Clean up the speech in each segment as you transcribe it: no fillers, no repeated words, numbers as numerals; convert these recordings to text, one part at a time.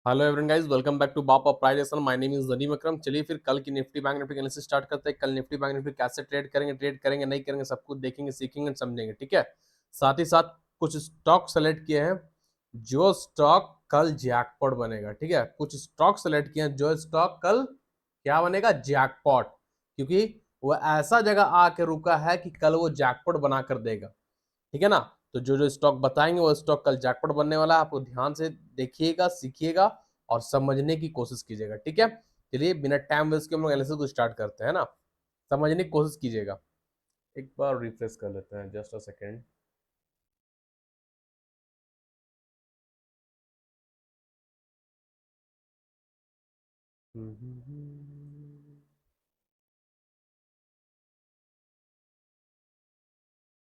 Hello everyone guys, welcome back to Baap of प्राइजेशन। My name is Nadeem Akram. चलिए फिर कल की Nifty bank Nifty analysis start करते हैं। कल निफ्टी बैंक निफ्टी कैसे ट्रेड करेंगे नहीं करेंगे, सब कुछ देखेंगे, सीखेंगे, समझेंगे। ठीक है। साथ ही साथ कुछ स्टॉक सेलेक्ट किए हैं जो स्टॉक कल जैकपॉट बनेगा। ठीक है, कुछ स्टॉक सेलेक्ट किए हैं जो स्टॉक कल क्या बनेगा, जैकपॉट। क्योंकि वो ऐसा जगह आके रुका है कि कल वो जैकपॉट बना कर देगा। ठीक है ना। तो जो जो स्टॉक बताएंगे वो स्टॉक कल जैकपॉट बनने वाला है। आपको ध्यान से देखिएगा, सीखिएगा और समझने की कोशिश कीजिएगा। ठीक है। चलिए बिना टाइम वेस्ट के हम लोग एनालिसिस को स्टार्ट करते हैं ना। समझने की कोशिश कीजिएगा। एक बार रिफ्रेश कर लेते हैं, जस्ट अ सेकेंड।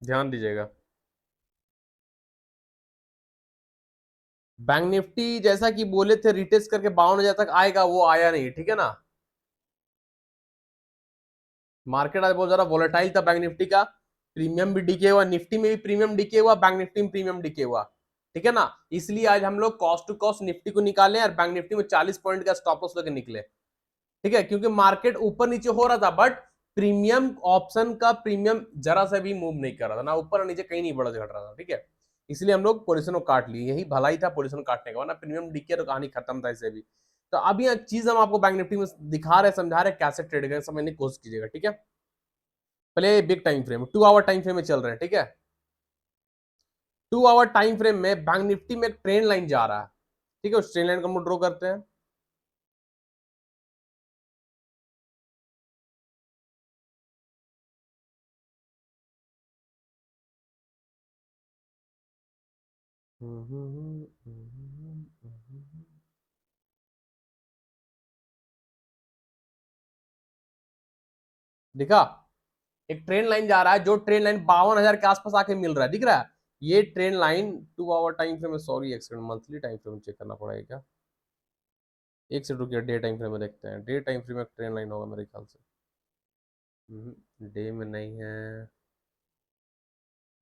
ध्यान दीजिएगा। बैंक निफ्टी जैसा कि बोले थे रिटेस्ट करके 52,000 तक आएगा, वो आया नहीं। ठीक है ना। मार्केट आज बहुत ज्यादा वोलेटाइल था बैंक निफ्टी का। प्रीमियम भी डिके हुआ, निफ्टी में भी प्रीमियम डिके हुआ, बैंक निफ्टी में प्रीमियम डिके हुआ। ठीक है ना। इसलिए आज हम लोग कॉस्ट टू कॉस्ट निफ्टी को निकाले और बैंक निफ्टी में 40 पॉइंट का स्टॉप लॉस लेके निकले। ठीक है, क्योंकि मार्केट ऊपर नीचे हो रहा था बट प्रीमियम ऑप्शन का प्रीमियम जरा सा भी मूव नहीं कर रहा था, ना ऊपर ना नीचे, कहीं नहीं बढ़ा घट रहा था। ठीक है। इसलिए हम लोग पोजिशन को काट लिए, यही भलाई था पोजिशन काटने का, वरना प्रीमियम डिके तो कहानी खत्म था इसे भी। तो अभी यह चीज हम आपको बैंक निफ्टी में दिखा रहे, समझा रहे कैसे ट्रेड करें, समझने की कोशिश कीजिएगा। ठीक है। पहले big time frame 2 hour time frame में चल रहे हैं। ठीक है। 2 आवर टाइम फ्रेम में बैंक निफ्टी में एक ट्रेंड लाइन जा रहा है। ठीक है, उस ट्रेंड लाइन को हम ड्रॉ करते हैं। दिखा। एक ट्रेन लाइन जा रहा है, जो ट्रेन लाइन 52,000 के आसपास आके मिल रहा है, दिख रहा है। ये trend line 2 hour time frame में, सॉरी एक second, monthly time frame check करना पड़ेगा क्या। एक सेकंड रुकिए, डे टाइम फ्रेम में देखते हैं। डे टाइम फ्रेम में ट्रेन लाइन होगा मेरे ख्याल से। डे में नहीं है,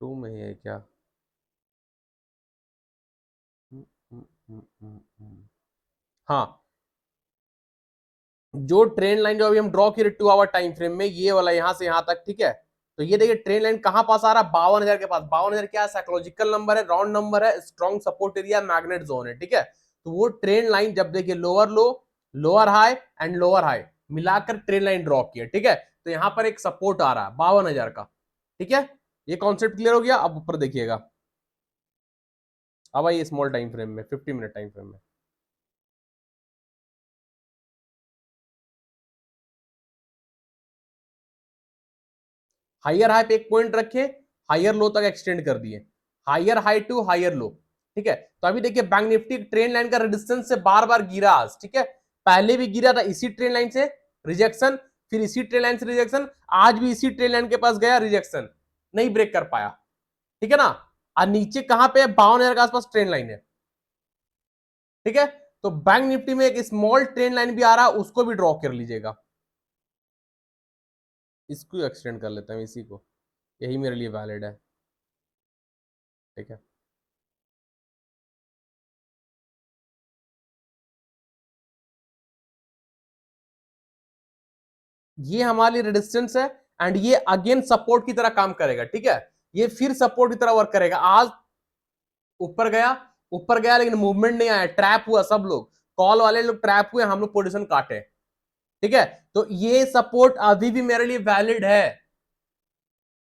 टू में ही है क्या। हम्म, हाँ। जो ट्रेन लाइन जो अभी हम ड्रॉ किए 2 आवर टाइम फ्रेम में, ये वाला यहां से यहां तक। ठीक है। तो ये देखिए ट्रेन लाइन कहां पास आ रहा है, 52,000 के पास। 52,000 क्या है, साइकोलॉजिकल नंबर है, राउंड नंबर है, strong support area, magnet zone है। ठीक है। तो वो ट्रेन लाइन जब देखिए lower low, lower high and lower high मिलाकर ट्रेन लाइन ड्रॉ किया। ठीक है। तो यहां पर एक सपोर्ट आ रहा है 52,000 का। ठीक है। ये कॉन्सेप्ट क्लियर हो गया। अब ऊपर देखिएगा। अब आइए स्मॉल टाइम फ्रेम में, 50 मिनट टाइम फ्रेम में। हायर हाई पे एक पॉइंट रखे, हायर लो तक एक्सटेंड कर दिए, higher high to higher low. ठीक है। तो अभी देखिए बैंक निफ्टी ट्रेन लाइन का रेजिस्टेंस से बार बार गिरा आज। ठीक है। पहले भी गिरा था इसी ट्रेन लाइन से, रिजेक्शन, फिर इसी ट्रेन लाइन से रिजेक्शन, आज भी इसी ट्रेन लाइन के पास गया, रिजेक्शन, नहीं ब्रेक कर पाया। ठीक है ना। और नीचे कहां पे 52,000 के आसपास ट्रेन लाइन है। ठीक है। तो बैंक निफ्टी में एक स्मॉल ट्रेन लाइन भी आ रहा है, उसको भी ड्रॉ कर लीजिएगा। इसको एक्सटेंड कर लेता हूं, इसी को, यही मेरे लिए वैलिड है। ठीक है। ये हमारे लिए रेजिस्टेंस है एंड ये अगेन सपोर्ट की तरह काम करेगा। ठीक है। ये फिर सपोर्ट की तरह वर्क करेगा। आज ऊपर गया, ऊपर गया लेकिन मूवमेंट नहीं आया, ट्रैप हुआ सब लोग, कॉल वाले लोग ट्रैप हुए, हम लोग पोजीशन काटे। ठीक है। तो ये सपोर्ट अभी भी मेरे लिए वैलिड है।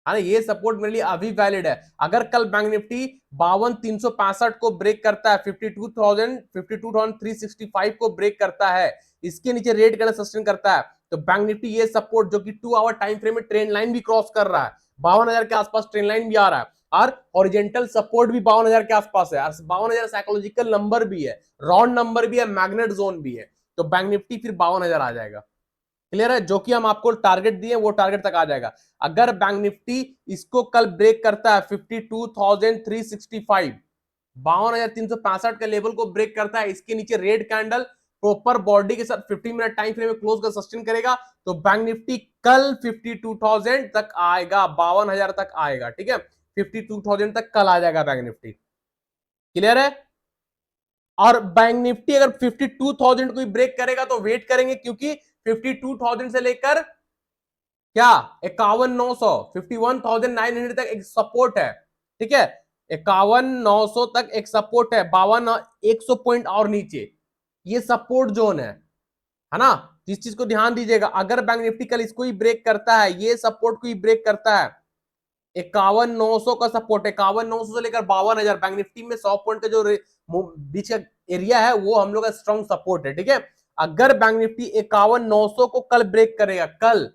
हाँ, ये सपोर्ट मेरे लिए अभी वैलिड है। अगर कल बैंक निफ्टी 52,365 को ब्रेक करता है, 52,365 को ब्रेक करता है, इसके नीचे रेड कैंडल सस्टेन करता है, तो बैंक निफ्टी ये सपोर्ट जो कि 2 आवर टाइम फ्रेम में ट्रेंड लाइन भी क्रॉस कर रहा है, 52,000 के आसपास ट्रेंड लाइन भी आ रहा है, और ओरिजेंटल सपोर्ट भी 52,000 के आसपास है, 52,000 साइकोलॉजिकल नंबर भी है, राउंड नंबर भी है, मैग्नेट जोन भी है। तो बैंक निफ्टी फिर 52,000 आ जाएगा। क्लियर है। जो कि हम आपको टारगेट दिए वो टारगेट तक आ जाएगा। अगर बैंक निफ्टी इसको कल ब्रेक करता है 52,365, 52,365 के लेवल को ब्रेक करता है, इसके नीचे रेड कैंडल प्रॉपर बॉडी के साथ 50 मिनट टाइम फ्रेम में क्लोज कर सस्टेन करेगा, तो बैंक निफ्टी कल 52,000 तक आएगा, 52,000 तक आएगा। ठीक है। 52,000 तक कल आ जाएगा बैंक निफ्टी। क्लियर है। और बैंक निफ्टी अगर 52,000 को ब्रेक करेगा तो वेट करेंगे, क्योंकि 52,000 से लेकर क्या 51,900 51,900 तक एक सपोर्ट है, ठीक है। 51,900 तक एक सपोर्ट है, 52,100 पॉइंट और नीचे ये सपोर्ट जोन है ना। इस चीज को ध्यान दीजिएगा, अगर बैंक निफ्टी कल इसको ही ब्रेक करता है, ये सपोर्ट को ही ब्रेक करता है, 51,900 का सपोर्ट, 51,900 से लेकर 52,000, बैंक निफ्टी में 100 पॉइंट का जो बीच का एरिया है वो हम लोग का स्ट्रॉन्ग सपोर्ट है, ठीक है। अगर बैंक निफ्टी 51,900 को कल ब्रेक करेगा, कल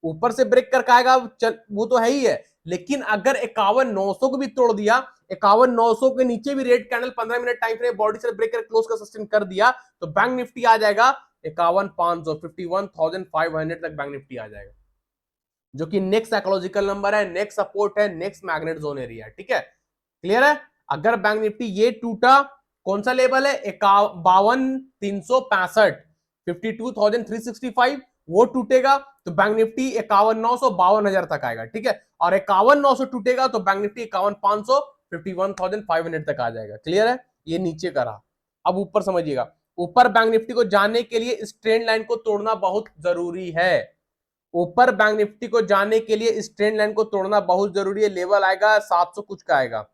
ऊपर से ब्रेक कर आएगा वो तो है ही है, लेकिन अगर 51,900 को भी तोड़ दिया, 51,900 के नीचे भी red candle 15 minute time frame body से ब्रेक कर क्लोज का सस्टेन कर दिया, तो बैंक निफ्टी आ जाएगा 51,500 51,500 तक बैंक निफ्टी आ जाएगा, जो कि नेक्स्ट साइकोलॉजिकल नंबर है, नेक्स्ट सपोर्ट है, नेक्स्ट मैग्नेट जोन एरिया, ठीक है। क्लियर है। अगर बैंक निफ्टी ये टूटा, कौन सा लेवल है 52,365 52,365, वो टूटेगा तो बैंक निफ्टी 51,900 52,000 तक आएगा, ठीक है। और 51,900 टूटेगा तो बैंक निफ्टी 51,500 51,500 तक आ जाएगा। क्लियर है। ये नीचे का रहा। अब ऊपर समझिएगा, ऊपर बैंक निफ्टी को जाने के लिए इस ट्रेंड लाइन को तोड़ना बहुत जरूरी है। ऊपर बैंक निफ्टी को जाने के लिए इस ट्रेंड लाइन को तोड़ना बहुत जरूरी है। लेवल आएगा 700 कुछ का आएगा,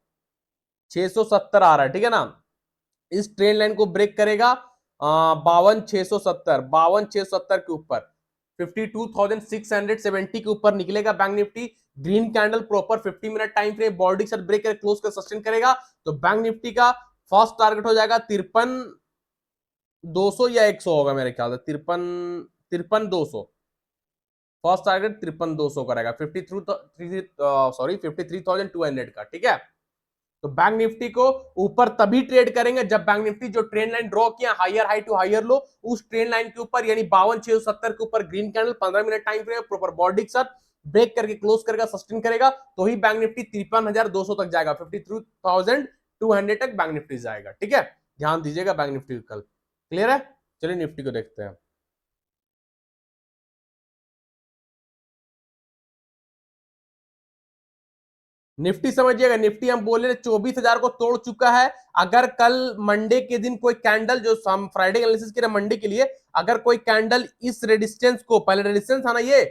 670 आ रहा है, ठीक है ना। इस ट्रेंड लाइन को ब्रेक करेगा 52,670 के ऊपर 52,670 के ऊपर निकलेगा bank Nifty. Green candle proper 50 minute time frame body के साथ ब्रेक कर क्लोज कर सस्टेन करेगा, तो बैंक निफ्टी का फर्स्ट टारगेट हो जाएगा 53,200 या 100 होगा मेरे ख्याल से, 53,200 फर्स्ट टारगेट 53,200 करेगा, 53,200 का, ठीक है। तो बैंक निफ्टी को ऊपर तभी ट्रेड करेंगे जब बैंक निफ्टी जो ट्रेंड लाइन ड्रॉ किया higher high to higher low, उस ट्रेंड लाइन के ऊपर यानी 52,670 के ऊपर green candle 15 minute time frame proper body के साथ ब्रेक करके क्लोज करेगा, सस्टेन करेगा, तो ही बैंक निफ्टी 53,200 तक जाएगा, 53,200 तक बैंक निफ्टी जाएगा, ठीक है। ध्यान दीजिएगा बैंक निफ्टी कल। क्लियर है। चलिए निफ्टी को देखते हैं। निफ्टी समझिएगा, निफ्टी हम बोले 24,000 को तोड़ चुका है। अगर कल मंडे के दिन कोई कैंडल, जो हम फ्राइडे एनालिसिस के मंडे के लिए, अगर कोई कैंडल इस रेजिस्टेंस को, पहले रेजिस्टेंस था ना, ये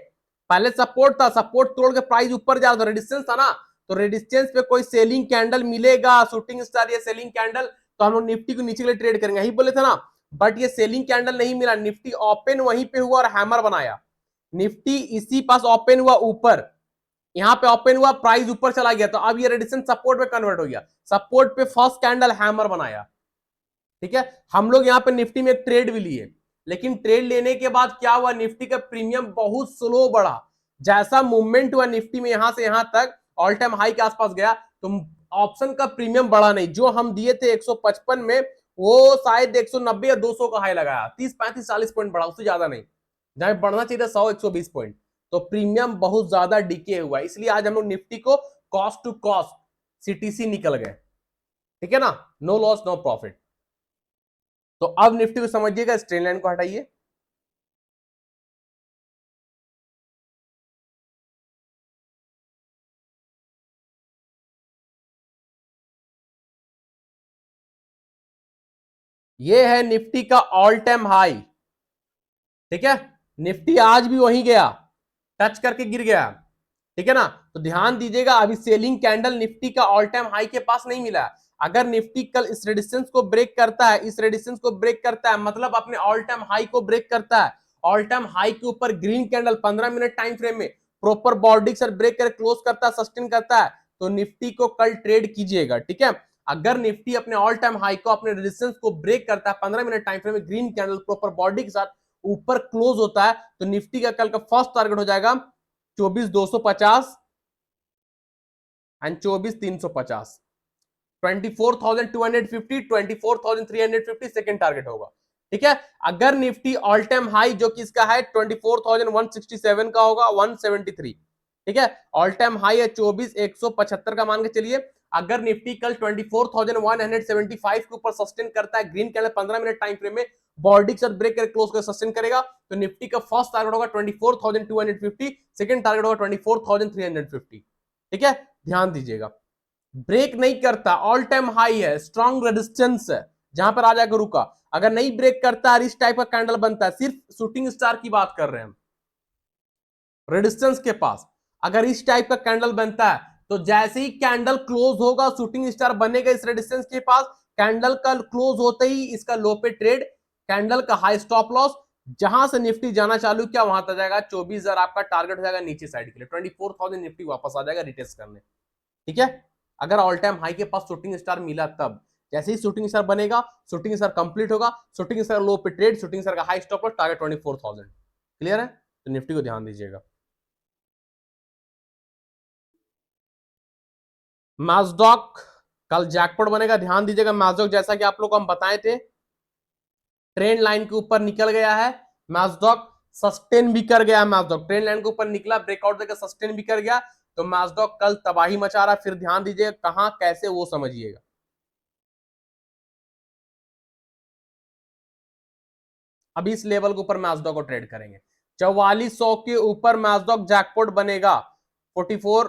पहले सपोर्ट था, सपोर्ट तोड़ के प्राइस ऊपर जा रहा था, रेजिस्टेंस था ना, तो रेजिस्टेंस पे कोई सेलिंग कैंडल मिलेगा, शूटिंग स्टार या सेलिंग कैंडल, तो हम लोग निफ्टी को नीचे के लिए ट्रेड करेंगे, यही बोले थे ना। बट ये सेलिंग कैंडल नहीं मिला, निफ्टी ओपन वहीं पे हुआ और हैमर बनाया। निफ्टी इसी पास ओपन हुआ ऊपर, यहां पे ओपन हुआ, प्राइस ऊपर चला गया, तो अब ये रेजिस्टेंस सपोर्ट में कन्वर्ट हो गया, सपोर्ट पे फर्स्ट कैंडल हैमर बनाया, ठीक है। हम लोग यहां पे निफ्टी में एक ट्रेड भी लिए, लेकिन ट्रेड लेने के बाद क्या हुआ, निफ्टी का प्रीमियम बहुत स्लो बढ़ा। जैसा मूवमेंट हुआ निफ्टी में यहां से यहां तक ऑल टाइम हाई के आसपास गया, तो ऑप्शन का प्रीमियम बढ़ा नहीं। जो हम दिए थे 155 में, वो शायद 190 या 200 का हाई लगाया, 30 35 40 पॉइंट बढ़ा, उससे ज्यादा नहीं, जहां बढ़ना चाहिए था 100 120 पॉइंट। तो प्रीमियम बहुत ज्यादा डिके हुआ, इसलिए आज हम लोग निफ्टी को कॉस्ट टू कॉस्ट सीटीसी निकल गए, ठीक है ना, नो लॉस नो प्रॉफिट। तो अब निफ्टी को समझिएगा, स्ट्रेन लाइन को हटाइए, ये है निफ्टी का ऑल टाइम हाई, ठीक है। निफ्टी आज भी वहीं गया, टच करके गिर गया, ठीक है ना। तो ध्यान दीजिएगा, अभी सेलिंग कैंडल निफ्टी का ऑल टाइम हाई के पास नहीं मिला। अगर निफ्टी कल इस रेजिस्टेंस को ब्रेक करता है, इस रेजिस्टेंस को ब्रेक करता है, मतलब अपने ऑल टाइम हाई को ब्रेक करता है, ऑल टाइम हाई के ऊपर green candle 15 minute time frame में प्रॉपर बॉडी से ब्रेक कर क्लोज करता है, सस्टेन करता है, तो निफ्टी को कल ट्रेड कीजिएगा, ठीक है। अगर निफ्टी अपने ऑल टाइम हाई को, अपने रेजिस्टेंस को ब्रेक करता है 15 मिनट टाइम फ्रेम में, ग्रीन कैंडल प्रॉपर बॉडी के साथ ऊपर क्लोज होता है, तो निफ्टी का कल का फर्स्ट टारगेट हो जाएगा 24,250 एंड 24,350, 24,250 24,350 सेकेंड टारगेट होगा, ठीक है। अगर निफ्टी ऑल टाइम हाई जो कि इसका है 24,167 का होगा, 173, ठीक है, ऑल टाइम हाई है 24,175 का मान के चलिए। अगर निफ्टी कल 24,175 के ऊपर सस्टेन करता है, green candle 15 minute time frame में बॉडी के साथ ब्रेक कर क्लोज कर सस्टेन करेगा, तो निफ्टी का फर्स्ट टारगेट होगा 24,250, सेकंड टारगेट होगा 24,350, ठीक है। ध्यान दीजिएगा, ब्रेक नहीं करता, ऑल टाइम हाई है, स्ट्रॉन्ग रेजिस्टेंस है, जहां पर आ जाकर रुका, अगर नहीं ब्रेक करता है, इस टाइप का कैंडल बनता है, सिर्फ शूटिंग स्टार की बात कर रहे हैं हम, रेजिस्टेंस के पास अगर इस टाइप का कैंडल बनता है, तो जैसे ही कैंडल क्लोज होगा, शूटिंग स्टार बनेगा इस रेजिस्टेंस के पास, कैंडल का क्लोज होते ही इसका लो पे ट्रेड, कैंडल का हाई स्टॉप लॉस, जहां से निफ्टी जाना चालू किया वहां तक जाएगा 24,000 आपका टारगेट हो जाएगा नीचे साइड के लिए, 24,000 निफ्टी वापस आ जाएगा रिटेस्ट करने। ठीक है, अगर ऑल टाइम हाई के पास शूटिंग स्टार मिला तब, जैसे ही शूटिंग स्टार बनेगा, शूटिंग स्टार कंप्लीट होगा, शूटिंग स्टार लो पे ट्रेड, शूटिंग स्टार का high stop loss, target 24,000। Clear है? तो निफ्टी को ध्यान दीजिएगा। मैस्डॉक कल जैकपॉट बनेगा, ध्यान दीजिएगा। मैस्डॉक जैसा कि आप लोग को हम बताए थे, ट्रेंड लाइन के ऊपर निकल गया है, मैस्डॉक सस्टेन भी कर गया, मैस्डॉक ट्रेंड लाइन के ऊपर निकला, ब्रेकआउट देकर सस्टेन भी कर गया, तो मैस्डॉक कल तबाही मचा रहा। फिर ध्यान दीजिएगा कहां कैसे वो समझिएगा। अभी इस लेवल के ऊपर मैस्डॉक को ट्रेड करेंगे, 4400 के ऊपर मैस्डॉक जैकपॉट बनेगा, 44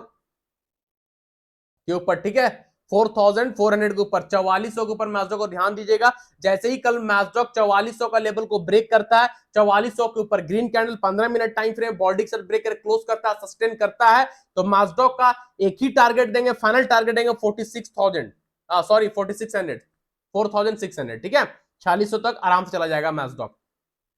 के ऊपर, ठीक है, 4400 के ऊपर, 4400 के ऊपर मैस्डॉक को ध्यान दीजिएगा। जैसे ही कल मैस्डॉक 4400 का लेवल को ब्रेक करता है, 4400 के ऊपर green candle 15 minute time frame body के साथ ब्रेक कर क्लोज करता है, सस्टेन करता है, तो मैस्डॉक का एक ही टारगेट देंगे, फाइनल टारगेट देंगे 46,000, सॉरी 4600, 4600, ठीक है, 4600 तक आराम से चला जाएगा मैस्डॉक,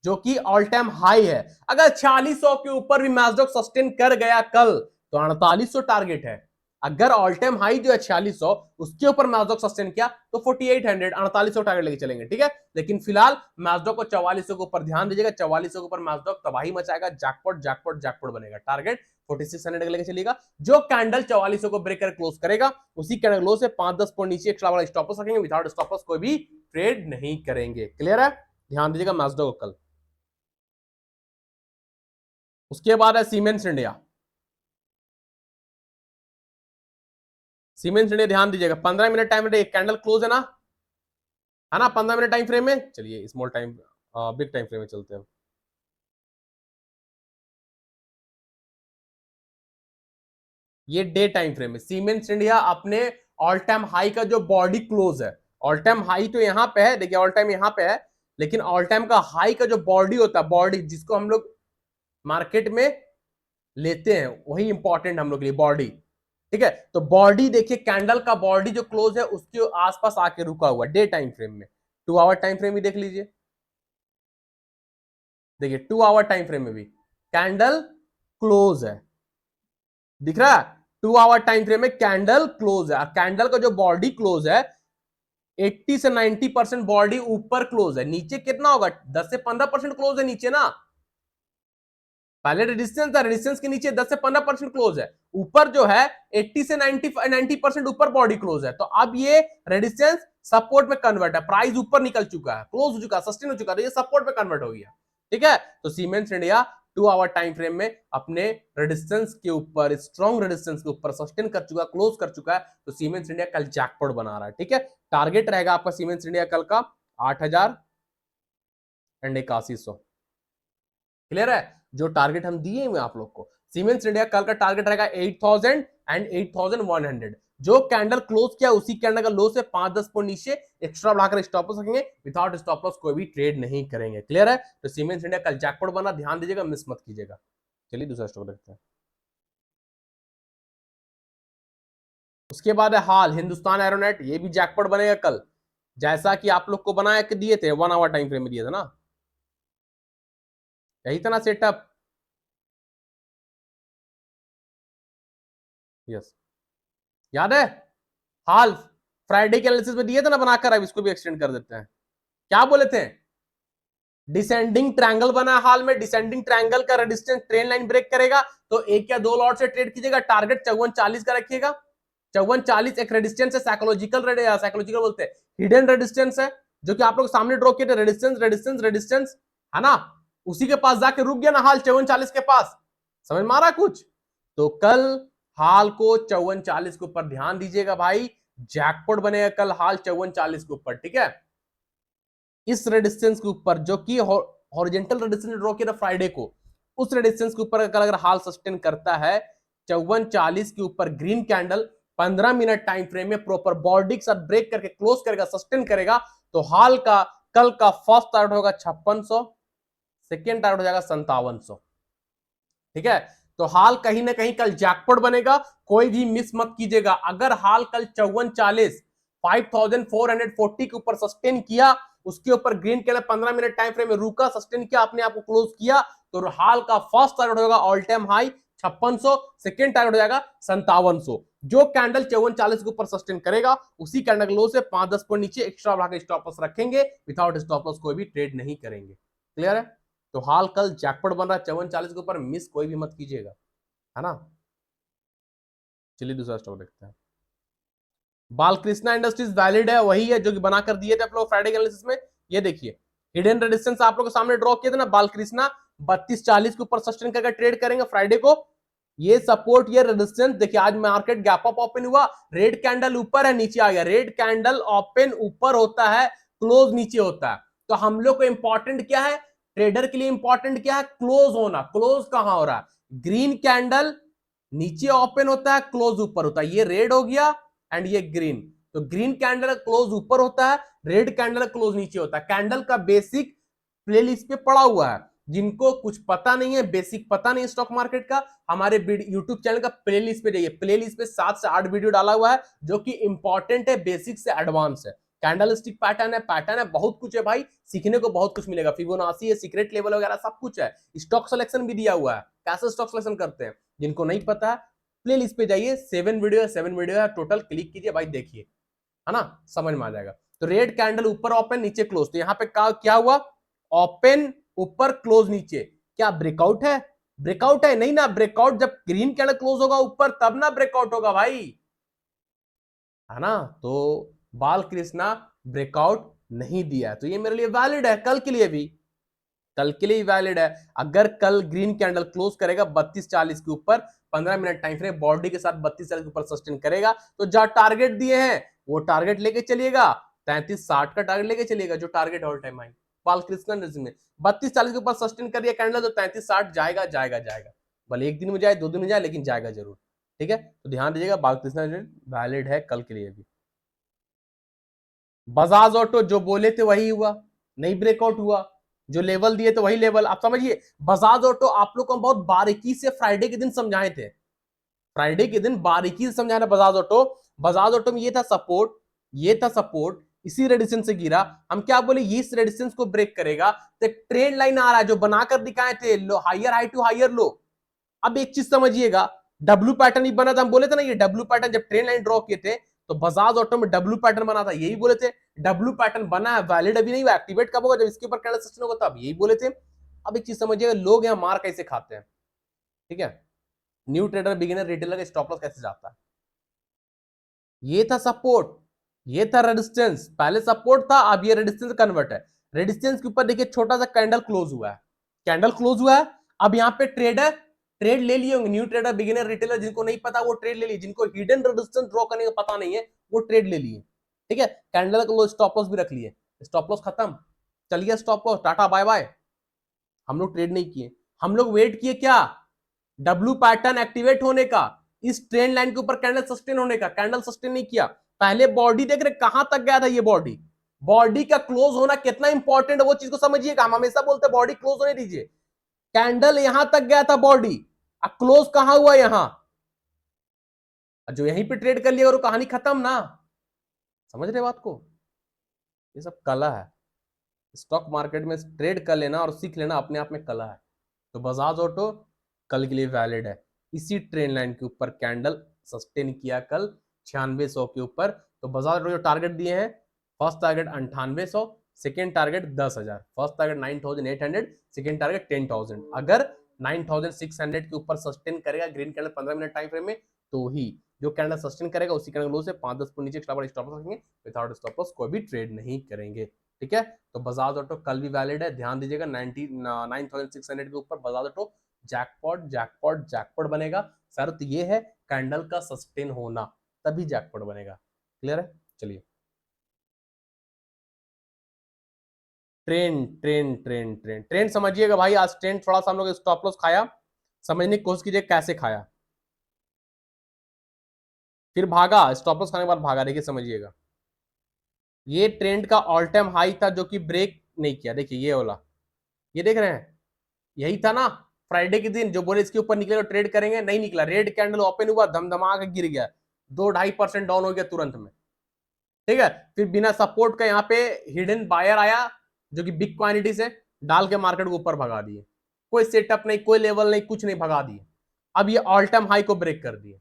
जो कि ऑल टाइम हाई है। अगर 4600 के ऊपर भी मैस्डॉक सस्टेन कर गया कल, तो 4800 टारगेट है। अगर ऑल टाइम हाई जो है 4600, उसके ऊपर मैस्डॉक सस्टेन किया तो 4800, 4800 टारगेट लेके चलेंगे, ठीक है। लेकिन फिलहाल मैस्डॉक को 4400 के ऊपर ध्यान दीजिएगा, 4400 के ऊपर मैस्डॉक तबाही मचाएगा, जैकपॉट जैकपॉट जैकपॉट बनेगा, टारगेट 4600 लेके चलेगा। जो कैंडल 4400 को ब्रेक कर क्लोज करेगा, उसी कैंडल क्लोज से 5-10 पॉइंट नीचे एक्स्ट्रा वाला स्टॉप लॉस रखेंगे, विदाउट स्टॉप लॉस कोई भी ट्रेड नहीं करेंगे। क्लियर है? ध्यान दीजिएगा मैस्डॉक को कल। उसके बाद है सीमेंस इंडिया। सीमेंस इंडिया ध्यान दीजिएगा, 15 मिनट टाइम फ्रेम, एक कैंडल क्लोज है ना 15 मिनट टाइम फ्रेम में। चलिए small time, big time frame में चलते हैं। ये डे टाइम फ्रेम में सीमेंस इंडिया अपने ऑल टाइम हाई का जो बॉडी क्लोज है, ऑल टाइम हाई तो यहां पे है, देखिए ऑल टाइम यहां पे है, लेकिन ऑल टाइम का हाई का जो बॉडी होता है, बॉडी जिसको हम लोग मार्केट में लेते हैं, वही इंपॉर्टेंट हम लोग के लिए, बॉडी, ठीक है। तो बॉडी देखिए, कैंडल का बॉडी जो क्लोज है उसके आसपास आके रुका हुआ डे टाइम फ्रेम में, 2 आवर टाइम फ्रेम भी देख लीजिए, देखिए 2 आवर टाइम फ्रेम में भी कैंडल क्लोज है, दिख रहा है, 2 आवर टाइम फ्रेम में कैंडल क्लोज है, कैंडल का जो बॉडी क्लोज है 80 से 90% बॉडी ऊपर क्लोज है, नीचे कितना होगा, 10 से 15% क्लोज है नीचे ना, पहले रेजिस्टेंस था, रेजिस्टेंस के नीचे 10 से 15% क्लोज है, ऊपर जो है 80 से 90% ऊपर बॉडी क्लोज है, तो अब ये रेजिस्टेंस सपोर्ट में कन्वर्ट है, प्राइस ऊपर निकल चुका है, क्लोज हो चुका है, सस्टेन हो चुका है, तो ये सपोर्ट में कन्वर्ट हो गया, ठीक है। तो Siemens India 2 hour time frame में अपने रेजिस्टेंस के ऊपर, स्ट्रॉन्ग रेजिस्टेंस के ऊपर सस्टेन कर चुका है, क्लोज कर चुका है, तो सीमेंस इंडिया कल जैकपॉट बना रहा है, ठीक है। टारगेट रहेगा आपका सीमेंस इंडिया कल का 8,8100। क्लियर है? जो टारगेट हम दिए हुए आप लोग को, सीमेंस इंडिया कल का टारगेट रहेगा 8,000 एंड 8,100। जो कैंडल क्लोज किया उसी कैंडल का लो से 5-10 पॉइंट नीचे एक्स्ट्रा बढ़ाकर स्टॉप लॉस रखेंगे, विदाउट स्टॉप लॉस कोई भी ट्रेड नहीं करेंगे। क्लियर है? तो सीमेंस इंडिया कल जैकपॉट बना, ध्यान दीजिएगा, मिस मत कीजिएगा। चलिए दूसरा स्टॉक देखते हैं। उसके बाद है हाल हिंदुस्तान एरोनेट, ये भी जैकपॉट बनेगा कल, जैसा कि आप लोग को बनाया के दिए थे, 1 आवर टाइम फ्रेम में दिए थे ना, यही था ना सेटअप। यस, याद है? हाल फ्राइडे के एनालिसिस में दिए थे ना बनाकर, अब इसको भी एक्सटेंड कर देते हैं। क्या बोले थे? डिसेंडिंग ट्रायंगल बना हाल में, डिसेंडिंग ट्रायंगल का रेजिस्टेंस ट्रेन लाइन ब्रेक करेगा तो एक या दो लॉट से ट्रेड कीजिएगा, टारगेट 5440 का रखिएगा। 5440 एक रेजिस्टेंस है, साइकोलॉजिकल बोलते हैं, हिडन रेजिस्टेंस है, जो कि आप लोग सामने ड्रॉ किए थे, रेजिस्टेंस रेजिस्टेंस रेजिस्टेंस, है ना, उसी के पास जाके रुक गया ना हाल 5440 के पास, समझ में आ रहा कुछ? तो कल हाल को 5440 के ऊपर ध्यान दीजिएगा भाई, जैकपॉट बनेगा कल हाल 5440 के ऊपर, ठीक है। इस रेडिस्टेंस के ऊपर जो कि हॉरिजॉन्टल रेडिस्टेंस ड्रॉ किया था फ्राइडे को, उस रेडिस्टेंस के ऊपर अगर हाल सस्टेन करता है 5440 के ऊपर green candle 15 minute time frame में प्रॉपर बॉडी के साथ ब्रेक करके क्लोज करेगा, सस्टेन करेगा, तो हाल का कल का फर्स्ट टारगेट होगा 5600, सेकेंड टारगेट हो जाएगा 5700। ठीक है, तो हाल कहीं ना कहीं कल जैकपॉट बनेगा, कोई भी मिस मत कीजिएगा। अगर हाल कल 5440 5440 के ऊपर सस्टेन किया, उसके ऊपर green colour 15 minute time frame में रुका, सस्टेन किया, अपने आप को क्लोज किया, तो हाल का फर्स्ट टारगेट होगा all time high 5600, second target हो जाएगा 5700। जो कैंडल 5440 के ऊपर सस्टेन करेगा, उसी कैंडल लो से 5-10 पॉइंट नीचे एक्स्ट्रा बढ़ा के स्टॉप लॉस रखेंगे, विदाउट स्टॉप लॉस कोई भी ट्रेड नहीं करेंगे। क्लियर है? तो हाल कल जैकपॉट बन रहा है 5440 के ऊपर, मिस कोई भी मत कीजिएगा, है ना। चलिए दूसरा स्टॉक देखते हैं। बालकृष्णा इंडस्ट्रीज वैलिड है, वही है जो कि बना कर दिए थे आप लोग फ्राइडे के एनालिसिस में। ये देखिए हिडन रेजिस्टेंस आप लोग के सामने ड्रॉ किए थे ना, बालकृष्णा 3240 के ऊपर सस्टेन करके ट्रेड करेंगे फ्राइडे को। ये सपोर्ट, ये रेजिस्टेंस देखिए, आज मार्केट गैप अप ओपन हुआ, रेड कैंडल ऊपर है, नीचे आ गया। रेड कैंडल ओपन ऊपर होता है, क्लोज नीचे होता है। तो हम लोग को इंपॉर्टेंट क्या है, ट्रेडर के लिए इंपॉर्टेंट क्या है, क्लोज होना। क्लोज कहां हो रहा है, ग्रीन कैंडल नीचे ओपन होता है, क्लोज ऊपर होता है। ये रेड हो गया एंड ये ग्रीन। तो ग्रीन कैंडल क्लोज ऊपर होता है, रेड कैंडल क्लोज नीचे होता है। कैंडल का बेसिक प्लेलिस्ट पे पड़ा हुआ है। जिनको कुछ पता नहीं है, बेसिक पता नहीं स्टॉक मार्केट का, हमारे यूट्यूब चैनल का प्लेलिस्ट पे जाइए। प्लेलिस्ट पे 7 से 8 वीडियो डाला हुआ है जो कि इंपॉर्टेंट है, बेसिक से एडवांस है। कैंडल स्टिक पैटर्न है, बहुत कुछ है भाई, सीखने को बहुत कुछ मिलेगा। फिबोनाची है, सीक्रेट लेवल वगैरह सब कुछ है। स्टॉक सिलेक्शन भी दिया हुआ है, कैसे स्टॉक सिलेक्शन करते हैं। जिनको नहीं पता है, प्ले लिस्ट पे जाइए, 7 वीडियो है टोटल, क्लिक कीजिए भाई, देखिए, है ना, समझ में आ जाएगा। तो रेड कैंडल ऊपर ओपन, नीचे क्लोज। तो यहाँ पे क्या हुआ, ओपन ऊपर, क्लोज नीचे। क्या ब्रेकआउट है? ब्रेकआउट है नहीं ना, ब्रेकआउट जब ग्रीन कैंडल क्लोज होगा ऊपर तब ना ब्रेकआउट होगा भाई, है ना। तो बालकृष्णा ब्रेकआउट नहीं दिया है, तो ये मेरे लिए वैलिड है, कल के लिए भी, कल के लिए वैलिड है। अगर कल ग्रीन कैंडल क्लोज करेगा 3240 के ऊपर, 15 मिनट टाइम फ्रेम बॉडी के साथ 3240 के ऊपर सस्टेन करेगा, तो जो टारगेट दिए हैं वो टारगेट लेके चलिएगा, 3360 का टारगेट लेके चलिएगा, जो target all time high Balkrishna में 3240 के ऊपर सस्टेन करिए कैंडल, तो 3360 जाएगा जाएगा जाएगा, भले एक दिन में जाए, 2 दिन में जाए, लेकिन जाएगा जरूर। ठीक है, तो ध्यान दीजिएगा, बालकृष्ण वैलिड है कल के लिए भी। बजाज ऑटो जो बोले थे वही हुआ, नहीं ब्रेकआउट हुआ, जो लेवल दिए तो वही लेवल। आप समझिए, बजाज ऑटो आप लोग को बहुत बारीकी से फ्राइडे के दिन समझाए थे, फ्राइडे के दिन बारीकी से समझाना बजाज ऑटो। बजाज ऑटो में ये था सपोर्ट, ये था सपोर्ट, इसी रेडिस्टेंस से गिरा। हम क्या बोले, ये इस रेडिस्टेंस को ब्रेक करेगा तो एक ट्रेंड लाइन आ रहा है जो बनाकर दिखाए थे, low higher high to higher low. अब एक चीज समझिएगा, डब्ल्यू पैटर्न ही बना था, हम बोले थे ना ये डब्ल्यू पैटर्न, जब ट्रेंड लाइन ड्रॉ किए थे तो बजाज ऑटो में डब्ल्यू पैटर्न बना था, यही बोले थे। डब्ल्यू पैटर्न बना है, वैलिड अभी नहीं हुआ, एक्टिवेट कब होगा, जब इसके ऊपर कैंडल सस्टेन होगा तब, यही बोले थे। अब एक चीज समझिएगा, लोग यहाँ मार कैसे खाते हैं, ठीक है, न्यू ट्रेडर, बिगिनर, रिटेलर का स्टॉप लॉस कैसे जाता है। ये था सपोर्ट, ये था रेजिस्टेंस, पहले सपोर्ट था, अब ये रेजिस्टेंस कन्वर्ट है। रेजिस्टेंस के ऊपर देखिए छोटा सा कैंडल क्लोज हुआ है, कैंडल क्लोज हुआ है। अब यहाँ पे ट्रेडर ट्रेड ले लिए होंगे, न्यू ट्रेडर, बिगिनर, रिटेलर, जिनको नहीं पता वो ट्रेड ले लिए, जिनको हिडन रेजिस्टेंस ड्रॉ करने का पता नहीं है वो ट्रेड ले लिए। ठीक है, कैंडल का स्टॉप लॉस भी रख लिए, स्टॉप लॉस खत्म, चल गया stop loss, tata bye bye. हम लोग ट्रेड नहीं किए, हम लोग वेट किए क्या, डब्ल्यू पैटर्न एक्टिवेट होने का, इस ट्रेंड लाइन के ऊपर कैंडल सस्टेन होने का। कैंडल सस्टेन नहीं किया, पहले बॉडी देख रहे कहां तक गया था, ये बॉडी, बॉडी का क्लोज होना कितना इंपॉर्टेंट है वो चीज को समझिएगा। हम हमेशा बोलते हैं बॉडी क्लोज होने दीजिए, कैंडल यहां तक गया था बॉडी, अब क्लोज कहां हुआ, यहां, जो यहीं पे ट्रेड कर लिया और कहानी खत्म ना। समझ रहे बात को, ये सब कला है, स्टॉक मार्केट में ट्रेड कर लेना और सीख लेना अपने आप में कला है। तो बजाज ऑटो कल के लिए वैलिड है, इसी ट्रेंड लाइन के ऊपर कैंडल सस्टेन किया कल 9600 के ऊपर। तो बजाज ऑटो जो टारगेट दिए हैं, first target 9800, second target 10,000, first target 9800, second target 10,000। अगर 9600 के ऊपर सस्टेन करेगा green candle 15 minute time frame में, तो ही जो कैंडल सस्टेन करेगा उसी कैंडल लो से 5-10 पॉइंट नीचे स्टॉप रखेंगे, विदाउट स्टॉप लॉस कोई भी ट्रेड नहीं करेंगे। ठीक है, तो बजाज ऑटो कल भी वैलिड है, ध्यान दीजिएगा, 9600 के ऊपर Bajaj auto jackpot jackpot jackpot बनेगा। शर्त ये है कैंडल का सस्टेन होना, तभी जैकपॉट बनेगा। क्लियर है, चलिए trend trend trend trend trend समझिएगा भाई, आज ट्रेंड थोड़ा सा हम लोग स्टॉप लॉस खाया, समझने की कोशिश कीजिए कैसे खाया, फिर भागा, स्टॉप लॉस खाने के बाद भागा, देखिए समझिएगा। ये ट्रेंड का ऑल टाइम हाई था जो कि ब्रेक नहीं किया, देखिए ये वाला, ये देख रहे हैं, यही था ना फ्राइडे के दिन जो बोले इसके ऊपर निकलेगा ट्रेड करेंगे, नहीं निकला, रेड कैंडल ओपन हुआ, धमधमा के गिर गया, 2-2.5% डाउन हो गया तुरंत में, ठीक है। फिर बिना सपोर्ट का यहाँ पे हिडन बायर आया जो कि बिग क्वांटिटी से डाल के मार्केट को ऊपर भगा दिए, कोई सेटअप नहीं, कोई लेवल नहीं, कुछ नहीं, भगा दिए। अब ये ऑल टाइम हाई को ब्रेक कर दिए,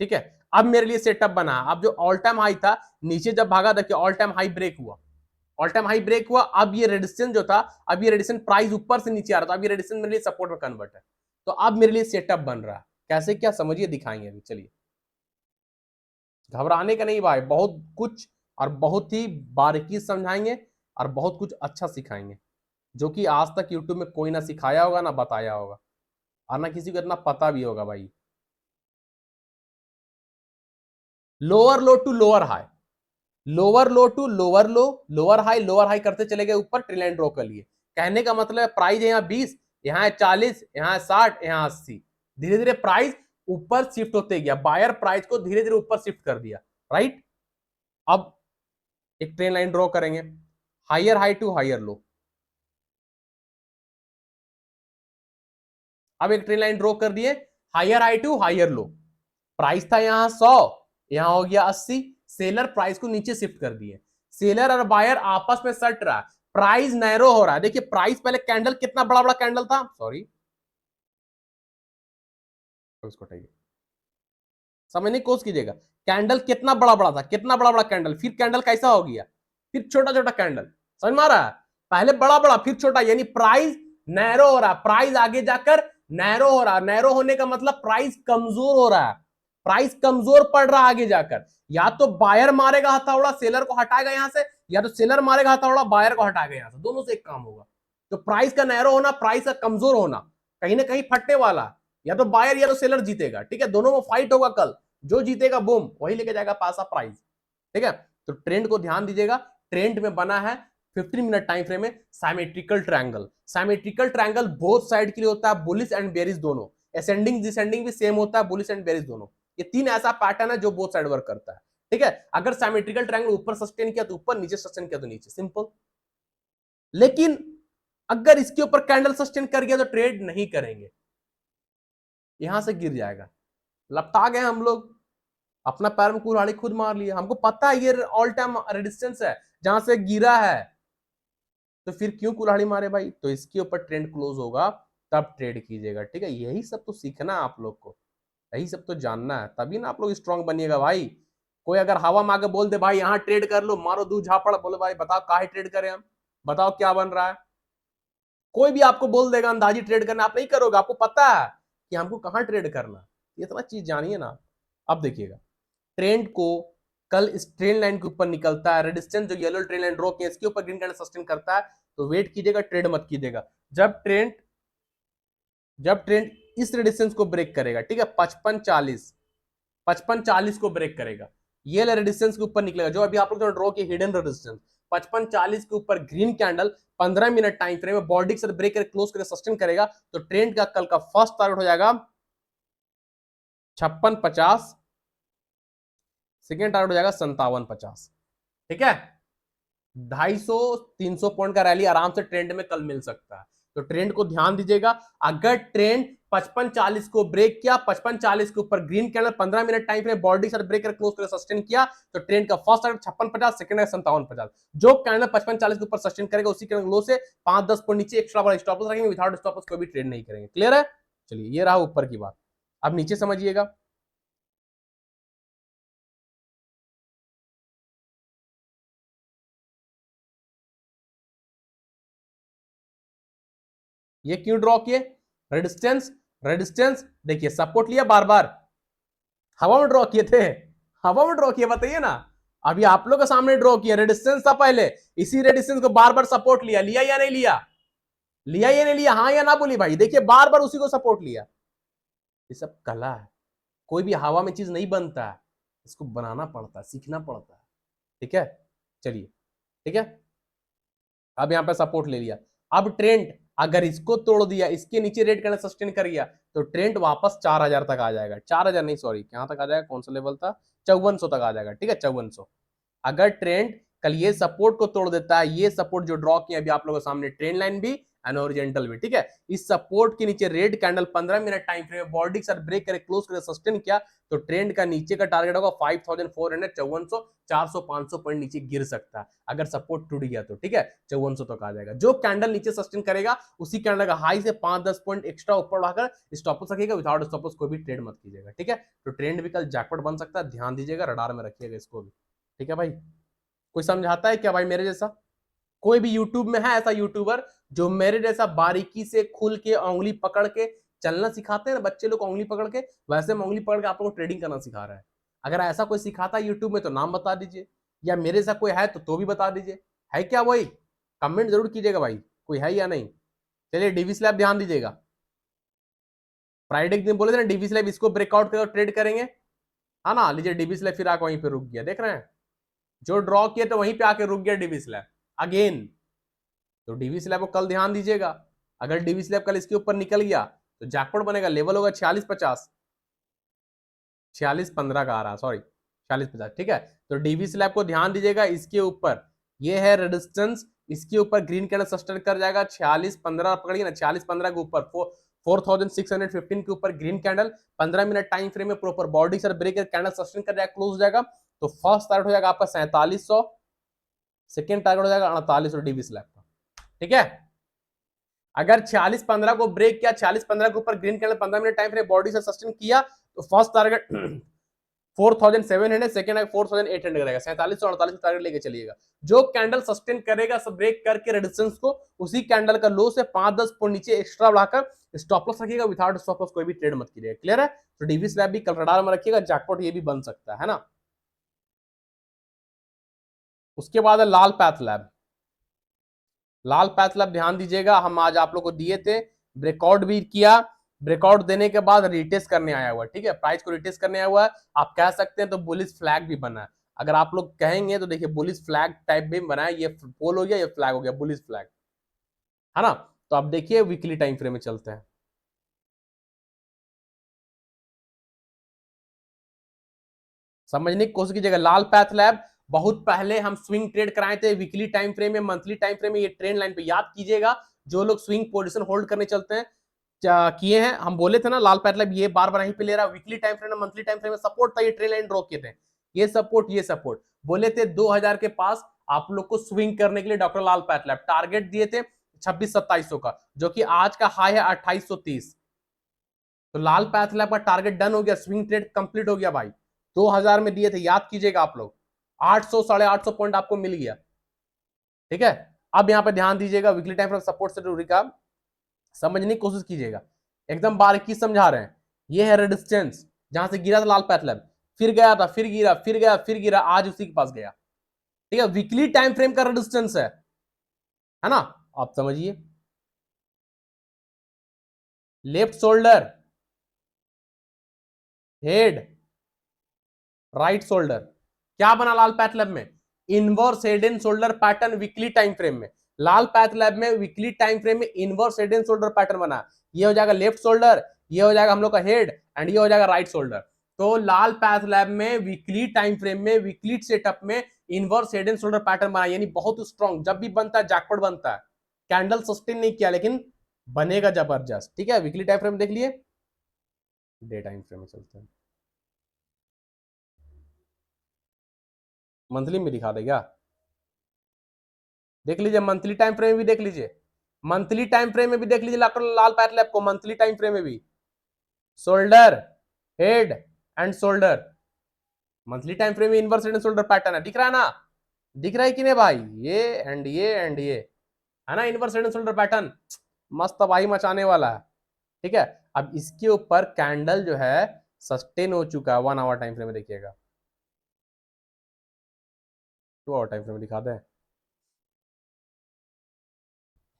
ठीक है। अब मेरे लिए सेटअप बना, अब जो ऑल टाइम हाई था नीचे जब भागा देखिए ऑल टाइम हाई ब्रेक हुआ, ऑल टाइम हाई ब्रेक हुआ, अब ये रेडिस्टेंस जो था, अब ये रेडिस्टेंस प्राइस ऊपर से नीचे आ रहा था, अब ये रेडिस्टेंस मेरे लिए सपोर्ट में कन्वर्ट है, तो अब मेरे लिए सेटअप बन रहा है। कैसे क्या समझिए, दिखाएंगे अभी, चलिए। घबराने का नहीं भाई, बहुत कुछ और बहुत ही बारीकी समझाएंगे और बहुत कुछ अच्छा सिखाएंगे जो कि आज तक यूट्यूब में कोई ना सिखाया होगा ना बताया होगा और ना किसी को इतना पता भी होगा भाई। Lower low to lower high, lower low to lower low, lower high करते चले गए ऊपर, ट्रेल लाइन ड्रॉ कर लिए। कहने का मतलब है प्राइस है यहाँ 20, यहाँ है 40, यहाँ है 60, यहाँ 80, धीरे धीरे प्राइस ऊपर शिफ्ट होते गया, बायर प्राइस को धीरे धीरे ऊपर शिफ्ट कर दिया, राइट। अब एक ट्रेन लाइन ड्रॉ करेंगे, higher high to higher low. अब एक ट्रेन लाइन ड्रॉ कर दिए, higher high to higher low, price था यहां 100, यहां हो गया 80, सेलर प्राइस को नीचे शिफ्ट कर दिए, सेलर और बायर आपस में सट रहा है, प्राइस नैरो हो रहा है। देखिए प्राइस पहले कैंडल कितना बड़ा बड़ा कैंडल था, सॉरी उसको हटाइए, समझने की कोशिश कीजिएगा, कैंडल कितना बड़ा बड़ा था, कितना बड़ा बड़ा कैंडल, फिर कैंडल कैसा हो गया, फिर छोटा छोटा कैंडल, समझ में आ रहा है, पहले बड़ा बड़ा फिर छोटा, यानी प्राइस नैरो हो रहा है, प्राइस आगे जाकर नैरो हो रहा है, नैरो होने का मतलब प्राइस कमजोर हो रहा है, प्राइस कमजोर पड़ रहा है आगे जाकर, या तो बायर मारेगा हथौड़ा सेलर को हटाएगा यहां से, या तो सेलर मारेगा हथौड़ा बायर को हटाएगा यहां से, दोनों से एक काम होगा। तो प्राइस का नैरो होना, प्राइस का कमजोर होना, कहीं ना कहीं फटने वाला, या तो बायर या तो सेलर जीतेगा, ठीक है, दोनों में फाइट होगा कल, जो जीतेगा बूम वही लेके जाएगा पासा प्राइस, ठीक है। तो ट्रेंड को ध्यान दीजिएगा, ट्रेंड में बना है 15 मिनट टाइम फ्रेम में symmetrical triangle, symmetrical triangle both side के लिए होता है, बुलिश एंड बेरिश दोनों, असेंडिंग डिसेंडिंग भी सेम होता है, बुलिश एंड बेरिश दोनों, ये तीन ऐसा पैटर्न है जो बोथ साइड वर्क करता है, ठीक है। अगर साइमेट्रिकल ट्रायंगल ऊपर सस्टेन किया तो ऊपर, नीचे सस्टेन किया तो नीचे, सिंपल। लेकिन अगर इसके ऊपर कैंडल सस्टेन कर गया तो ट्रेड नहीं करेंगे, यहां से गिर जाएगा, लपटा गए हम लोग, अपना पैर में कुल्हाड़ी खुद मार लिया, हमको पता है ये ऑल टाइम रेजिस्टेंस है जहां से गिरा है, तो फिर क्यों कुल्हाड़ी मारे भाई, तो इसके ऊपर ट्रेंड क्लोज होगा तब ट्रेड कीजिएगा, ठीक है। यही सब तो सीखना है आप लोग को, यही सब तो जानना है, तभी ना आप लोग स्ट्रांग बनिएगा भाई। कोई अगर हवा में आके बोल दे भाई यहाँ ट्रेड कर लो, मारो दू झापड़, बोले भाई बताओ काहे ट्रेड करें हम, बताओ क्या बन रहा है, कोई भी आपको बोल देगा अंदाजी ट्रेड करना, आप नहीं करोगे, आपको पता है कि हमको कहाँ ट्रेड करना, ये इतना चीज जानिए ना। अब देखिएगा ट्रेंड को कल इस ट्रेन लाइन के ऊपर निकलता है, रेजिस्टेंस जो येलो ट्रेन लाइन ड्रॉ किया इसके ऊपर ग्रीन कैंडल सस्टेन करता है, तो वेट कीजिएगा, ट्रेड मत कीजिएगा। जब ट्रेंड इस रेजिस्टेंस को ब्रेक करेगा, ठीक है, 55-40 को ब्रेक करेगा, ये रेजिस्टेंस के ऊपर निकलेगा, जो अभी आप लोग ड्रॉ किया हिडन रेजिस्टेंस 55-40 के ऊपर green candle 15 minute time frame में बॉडी के साथ ब्रेक करके क्लोज करके सस्टेन करेगा, तो ट्रेंड का कल का फर्स्ट टारगेट हो जाएगा 56-50, सेकेंड टारगेट हो जाएगा 57-50, ठीक है। 250-300 पॉइंट का रैली आराम से ट्रेंड में कल मिल सकता है, तो ट्रेंड को ध्यान दीजिएगा। अगर ट्रेंड 55-40 को ब्रेक किया, 55-40 के ऊपर green candle 15 minute time frame body से ब्रेक कर क्लोज कर सस्टेन किया, तो ट्रेंड का फर्स्ट टारगेट 56-50, सेकंड है 57-50, जो कैंडल 55-40 के ऊपर सस्टेन करेगा उसी कैंडल लो से 5-10 पॉइंट नीचे एक्स्ट्रा बड़ा स्टॉप लॉस रखेंगे, विदाउट स्टॉप लॉस कोई भी ट्रेड नहीं करेंगे, क्लियर है। चलिए ये रहा ऊपर की बात, अब नीचे समझिएगा। ये क्यों ड्रॉ किए, रेजिस्टेंस, रेजिस्टेंस देखिए, सपोर्ट लिया बार बार, हवा में ड्रॉ किए थे, हवा में ड्रॉ किए, बताइए ना, अभी आप लोग के सामने ड्रॉ किया, रेजिस्टेंस था पहले, इसी रेजिस्टेंस को बार बार सपोर्ट लिया, लिया या नहीं लिया, लिया या नहीं लिया, हाँ या ना बोली भाई, देखिए बार बार उसी को सपोर्ट लिया, ये सब कला है, कोई भी हवा में चीज नहीं बनता है, इसको बनाना पड़ता है, सीखना पड़ता है, ठीक है। चलिए ठीक है, अब यहां पे सपोर्ट ले लिया, अब ट्रेंड अगर इसको तोड़ दिया, इसके नीचे रेट करना सस्टेन कर गया, तो ट्रेंड वापस 4000 तक आ जाएगा, 4000 नहीं सॉरी, कहां तक आ जाएगा, कौन सा लेवल था, 5400 तक आ जाएगा, ठीक है, 5400। अगर ट्रेंड कल ये सपोर्ट को तोड़ देता है, ये सपोर्ट जो ड्रॉ किया अभी आप लोगों के सामने, ट्रेंड लाइन भी एंड ओरिजेंटल भी, ठीक है। इस सपोर्ट के नीचे red candle 15 minute time frame में बॉडी के साथ ब्रेक करे, क्लोज करे, सस्टेन किया, तो ट्रेंड का नीचे का टारगेट होगा 5400, 5400, 400, 500 पॉइंट नीचे गिर सकता है अगर सपोर्ट टूट गया तो, ठीक है। 5400 तक आ जाएगा। जो कैंडल नीचे सस्टेन करेगा उसी कैंडल का हाई से 5-10 पॉइंट एक्स्ट्रा ऊपर उठाकर स्टॉप लॉस रखिएगा, विदाउट स्टॉप लॉस कोई भी ट्रेड मत कीजिएगा, ठीक है। तो ट्रेंड भी कल जैकपॉट बन सकता है, ध्यान दीजिएगा, रडार में रखिएगा इसको भी, ठीक है भाई। कोई समझाता है क्या भाई मेरे जैसा? कोई भी यूट्यूब में है ऐसा यूट्यूबर जो मेरे जैसा बारीकी से खुल के उंगली पकड़ के चलना सिखाते हैं ना बच्चे लोग उंगली पकड़ के, वैसे में उंगली पकड़ के आप लोगों को ट्रेडिंग करना सिखा रहा है? अगर ऐसा कोई सिखाता है यूट्यूब में तो नाम बता दीजिए, या मेरे जैसा कोई है तो भी बता दीजिए। है क्या वही? कमेंट जरूर कीजिएगा भाई, कोई है या नहीं। चलिए डीवी स्लैब ध्यान दीजिएगा, फ्राइडे के दिन बोले थे ना डीवी स्लैब इसको ब्रेकआउट कर ट्रेड करेंगे, है ना। लीजिए डीवी स्लैब फिर आके वहीं पे रुक गया, देख रहे हैं, जो ड्रॉ किया तो वहीं पे आके रुक गया डीवी स्लैब अगेन। तो डीवी स्लैब को कल ध्यान दीजिएगा, अगर डीवी स्लैब कल इसके ऊपर निकल गया तो जैकपॉट बनेगा, लेवल होगा 4650, 4615 का आ रहा, सॉरी 4650, ठीक है। तो डीवी स्लैब को ध्यान दीजिएगा, इसके ऊपर ये है रेजिस्टेंस, इसके ऊपर ग्रीन कैंडल सस्टेन कर जाएगा 4615, पकड़िए ना 4615 के ऊपर 4615 के ऊपर green candle 15 minute time frame में प्रॉपर बॉडी सर ब्रेकर कैंडल सस्टेन कर जाएगा, क्लोज हो जाएगा। तो फर्स्ट टारगेट हो जाएगा आपका 4700, सेकेंड टारगेट हो जाएगा 4800 डीवी स्लैब का, ठीक है। अगर 4615 को ब्रेक किया, 4615 के ऊपर green candle 15 minute time frame body से सस्टेन किया, तो फर्स्ट टारगेट 4700, सेकेंड 4800 रहेगा, 4700 48 टारगेट लेके चलिएगा। जो कैंडल सस्टेन करेगा सब ब्रेक करके रेजिस्टेंस को, उसी कैंडल का लो से 5-10 पॉइंट नीचे एक्स्ट्रा बढ़ाकर स्टॉप लॉस रखिएगा, विदाउट स्टॉप लॉस कोई भी ट्रेड मत कीजिएगा, क्लियर है। तो डीवी स्लैब भी कल रडार में रखिएगा, जैकपॉट ये भी बन सकता है ना। उसके बाद है लाल पैथ लैब, लाल पैथ लैब ध्यान दीजिएगा, हम आज आप लोग को दिए थे, ब्रेकआउट भी किया, ब्रेकआउट देने के बाद रिटेस्ट करने आया हुआ, ठीक है, प्राइस को रिटेस्ट करने आया हुआ है, आप कह सकते हैं तो बुलिश फ्लैग भी बना है। अगर आप लोग कहेंगे तो देखिए बुलिश फ्लैग टाइप भी बना है, ये पोल हो गया, ये फ्लैग हो गया, बुलिश फ्लैग, है ना। तो आप देखिए वीकली टाइम फ्रेम में चलते हैं, समझने की कोशिश कीजिएगा। लाल पैथ लैब बहुत पहले हम स्विंग ट्रेड कराए थे, वीकली टाइम फ्रेम में, मंथली टाइम फ्रेम में, ये ट्रेंड लाइन पे याद कीजिएगा। जो लोग स्विंग पोजीशन होल्ड करने चलते हैं किए हैं, हम बोले थे ना लाल पैथ लैब ये बार बार यहीं पे ले रहा, वीकली टाइम फ्रेम में, मंथली टाइम फ्रेम में सपोर्ट था, ये ट्रेंड लाइन ड्रॉ किए थे, ये सपोर्ट बोले थे 2000 के पास आप लोग को स्विंग करने के लिए डॉक्टर लाल पैथ लैब, टारगेट दिए थे 26-2700 का, जो कि आज का हाई है 2830। तो लाल पैथ लैब का टारगेट डन हो गया, स्विंग ट्रेड कंप्लीट हो गया भाई, 2000 में दिए थे, याद कीजिएगा आप लोग, 800 850 पॉइंट आपको मिल गया, ठीक है। अब यहां पे ध्यान दीजिएगा, वीकली टाइम फ्रेम सपोर्ट से दूरी का समझने की कोशिश कीजिएगा, एकदम बारीकी समझा रहे हैं। ये है रेजिस्टेंस, जहां से गिरा था लाल पैथ लैब, फिर गया था, फिर गिरा, फिर गया, फिर गिरा, आज उसी के पास गया, ठीक है। वीकली टाइम फ्रेम का रेजिस्टेंस है ना, आप समझिए। Left shoulder, head, right shoulder, क्या बना लाल पैथ लैब में? Inverse head and shoulder pattern weekly time frame में, लाल पैथ लैब में वीकली टाइम फ्रेम में inverse head and shoulder pattern बना, ये हो जाएगा लेफ्ट शोल्डर, ये हो जाएगा हम लोग का हेड, एंड ये हो जाएगा राइट शोल्डर। तो लाल पैथ लैब में वीकली टाइम फ्रेम में, वीकली सेटअप में inverse head and shoulder pattern बना, यानी बहुत स्ट्रॉन्ग, जब भी बनता है जैकपॉट बनता है। कैंडल सस्टेन नहीं किया लेकिन बनेगा जबरदस्त, ठीक है। वीकली टाइम फ्रेम देख लिए, डे टाइम फ्रेम में चलते हैं, मंथली में दिखा देगा, देख लीजिए मंथली टाइम फ्रेम में भी देख लीजिए, मंथली टाइम फ्रेम में भी देख लीजिए लाल पैथ लैब को, मंथली टाइम फ्रेम में भी shoulder, head and shoulder, monthly time frame में inverse head and shoulder pattern है, दिख रहा है ना, दिख रहा है कि नहीं भाई, ये एंड ये एंड ये, है ना inverse head and shoulder pattern, मस्त तबाही मचाने वाला है, ठीक है। अब इसके ऊपर कैंडल जो है सस्टेन हो चुका है 1 आवर टाइम फ्रेम में, देखिएगा 2 आवर टाइम फ्रेम में दिखा दे,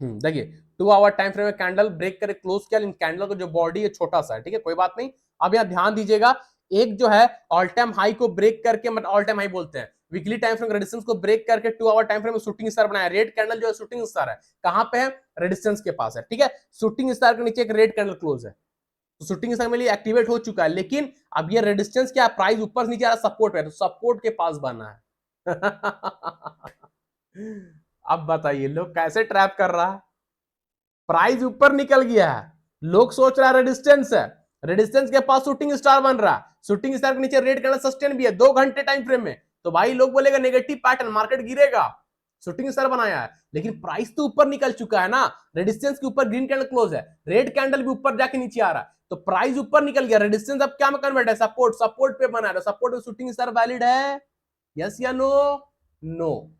देखिए 2 आवर टाइम फ्रेम में कैंडल ब्रेक करे, क्लोज किया, लेकिन कैंडल का जो बॉडी है छोटा सा है, ठीक है, कोई बात नहीं। अब यहाँ ध्यान दीजिएगा, एक जो है ऑल टाइम हाई को ब्रेक करके, मतलब ऑल टाइम हाई बोलते हैं, वीकली टाइम फ्रेम रेजिस्टेंस को ब्रेक करके 2 आवर टाइम फ्रेम में शूटिंग स्टार बनाया, रेड कैंडल जो है शूटिंग स्टार है, कहां पे है? रेजिस्टेंस के पास है, ठीक है। शूटिंग स्टार के नीचे एक रेड कैंडल क्लोज है, तो शूटिंग स्टार में एक्टिवेट हो चुका है, लेकिन अब ये रेजिस्टेंस क्या, प्राइस ऊपर से नीचे आ रहा, सपोर्ट है, तो सपोर्ट के पास बना है, अब बताइए लोग कैसे ट्रैप कर रहा है। प्राइस ऊपर निकल गया है, लोग सोच रहा है रेडिस्टेंस है, रेडिस्टेंस के पास शूटिंग स्टार बन रहा है, शूटिंग स्टार के नीचे रेड कलर सस्टेन भी है 2 घंटे टाइम फ्रेम में, तो भाई लोग बोलेगा नेगेटिव पैटर्न, मार्केट गिरेगा। शूटिंग स्टार बनाया है, लेकिन प्राइस तो ऊपर निकल चुका है ना, रेडिस्टेंस के ऊपर ग्रीन कैंडल क्लोज है, रेड कैंडल भी ऊपर जाके नीचे आ रहा है, तो प्राइस ऊपर निकल गया, रेडिस्टेंस अब क्या में कन्वर्ट है, सपोर्ट, सपोर्ट पे बना है, सपोर्ट पे शूटिंग स्टार वैलिड है, यस या नो? नो।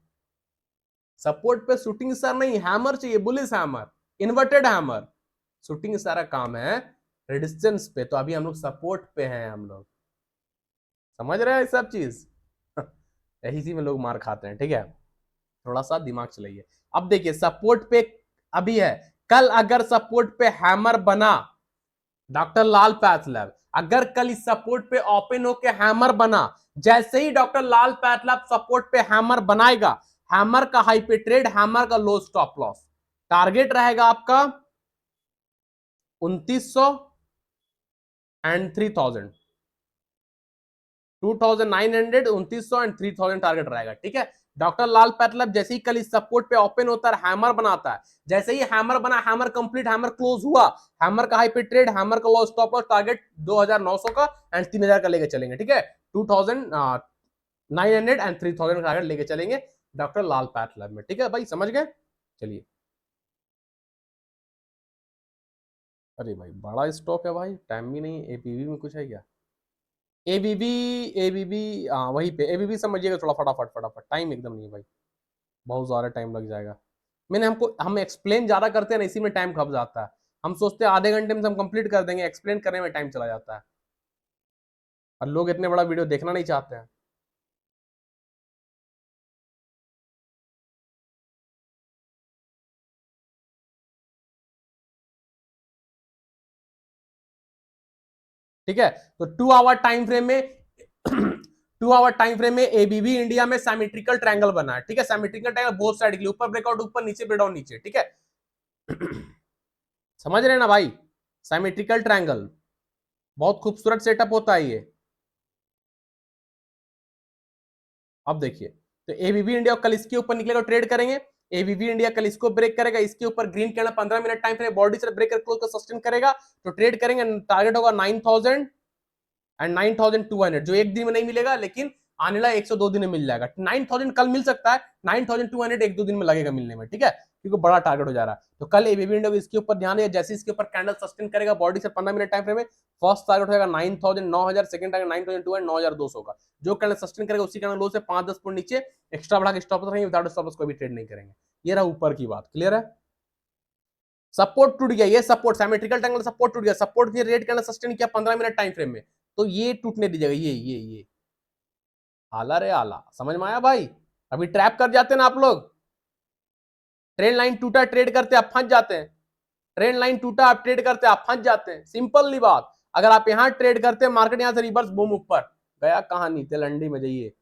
सपोर्ट पे शूटिंग स्टार नहीं, हैमर चाहिए, bullish hammer, inverted hammer. Shooting सारा काम है रेडिस्टेंस पे, तो अभी हम लोग सपोर्ट पे हैं, हम लोग समझ रहे हैं सब चीज। यही सी में लोग मार खाते हैं, ठीक है, थोड़ा सा दिमाग चलाइए। अब देखिए सपोर्ट पे अभी है, कल अगर सपोर्ट पे हैमर बना, डॉक्टर लाल पैथलैब अगर कल इस सपोर्ट पे ओपन होके हैमर बना, जैसे ही डॉक्टर लाल पैथलैब सपोर्ट पे हैमर बनाएगा, हैमर का हाई पे ट्रेड, हैमर का लो स्टॉप लॉस, टारगेट रहेगा आपका 2900 एंड 3000, 2900, 2900 एंड 3000 टारगेट रहेगा, ठीक है। डॉक्टर लाल पैथलैब जैसे ही कल इस सपोर्ट पे ओपन होता है, हैमर बनाता है, जैसे ही हैमर बना, हैमर कंप्लीट, हैमर क्लोज हुआ, हैमर का हाई पे ट्रेड, हैमर का लो स्टॉप लॉस, टारगेट 2900 का एंड 3000 का लेके चलेंगे, ठीक है। 2900 एंड 3000 का टारगेट लेके चलेंगे डॉक्टर लाल पैथलैब में, ठीक है भाई, समझ गए? चलिए, अरे भाई बड़ा स्टॉक है भाई, टाइम भी नहीं, एपीवी में कुछ है क्या? एबीबी, एबीबी, हाँ वहीं पे एबीबी समझिएगा, थोड़ा फटाफट फटाफट, टाइम एकदम नहीं है भाई, बहुत ज्यादा टाइम लग जाएगा। मैंने हमको हम एक्सप्लेन ज्यादा करते हैं ना, इसी में टाइम खप जाता है, हम सोचते हैं आधे घंटे में हम कंप्लीट कर देंगे, एक्सप्लेन करने में टाइम चला जाता है, और लोग इतने बड़ा वीडियो देखना नहीं चाहते हैं। ठीक है, तो 2 आवर टाइम फ्रेम में 2 आवर टाइम फ्रेम में एबीबी इंडिया में सिमेट्रिकल ट्रायंगल बना है, ठीक है, सिमेट्रिकल ट्रायंगल बोथ साइड के लिए, ऊपर ब्रेकआउट ऊपर, नीचे ब्रेकडाउन नीचे, ठीक है। समझ रहे हैं ना भाई, सिमेट्रिकल ट्रायंगल बहुत खूबसूरत सेटअप होता है ये। अब देखिए, तो एबीबी इंडिया कल इसके ऊपर निकलेगा, ट्रेड करेंगे, एबीबी इंडिया कल इसको ब्रेक करेगा, इसके ऊपर green candle 15 minute time frame body से ब्रेक कर क्लोज कर सस्टेन करेगा, तो ट्रेड करेंगे, टारगेट होगा 9000 एंड 9200, जो एक दिन में नहीं मिलेगा, लेकिन आने वाला 102 दिन में मिल जाएगा। 9000 कल मिल सकता है, 9200 एक दो दिन में लगेगा मिलने में, ठीक है, क्योंकि बड़ा टारगेट हो जा रहा है। तो कल एबीबी इंडिया को इसके ऊपर ध्यान है, जैसे इसके ऊपर कैंडल सस्टेन करेगा बॉडी से 15 मिनट टाइम फ्रेम में, फर्स्ट टारगेट होगा 9000, 9000, सेकंड टारगेट 9200 9200 का, जो कैंडल सस्टेन करेगा उसी कैंडल लो से 5-10 पॉइंट नीचे एक्स्ट्रा बढ़ा के स्टॉप लॉस रहेंगे, विदाउट स्टॉप लॉस कोई भी ट्रेड नहीं करेंगे। ये रहा ऊपर की बात, क्लियर है। सपोर्ट टूट गया, ये सपोर्ट सिमेट्रिकल ट्रायंगल सपोर्ट टूट गया, सपोर्ट के रेड कैंडल सस्टेन किया 15 मिनट टाइम फ्रेम में, तो ये टूटने दीजिएगा, ये आला रे आला, समझ में आया भाई? अभी ट्रैप कर जाते हैं ना आप लोग, ट्रेंड लाइन टूटा ट्रेड करते आप फंस जाते हैं, ट्रेंड लाइन टूटा आप ट्रेड करते आप फंस जाते हैं, सिंपल ली बात। अगर आप यहां ट्रेड करते हैं, मार्केट यहां से रिवर्स बूम ऊपर गया, कहानी तेलंडी में जाइए,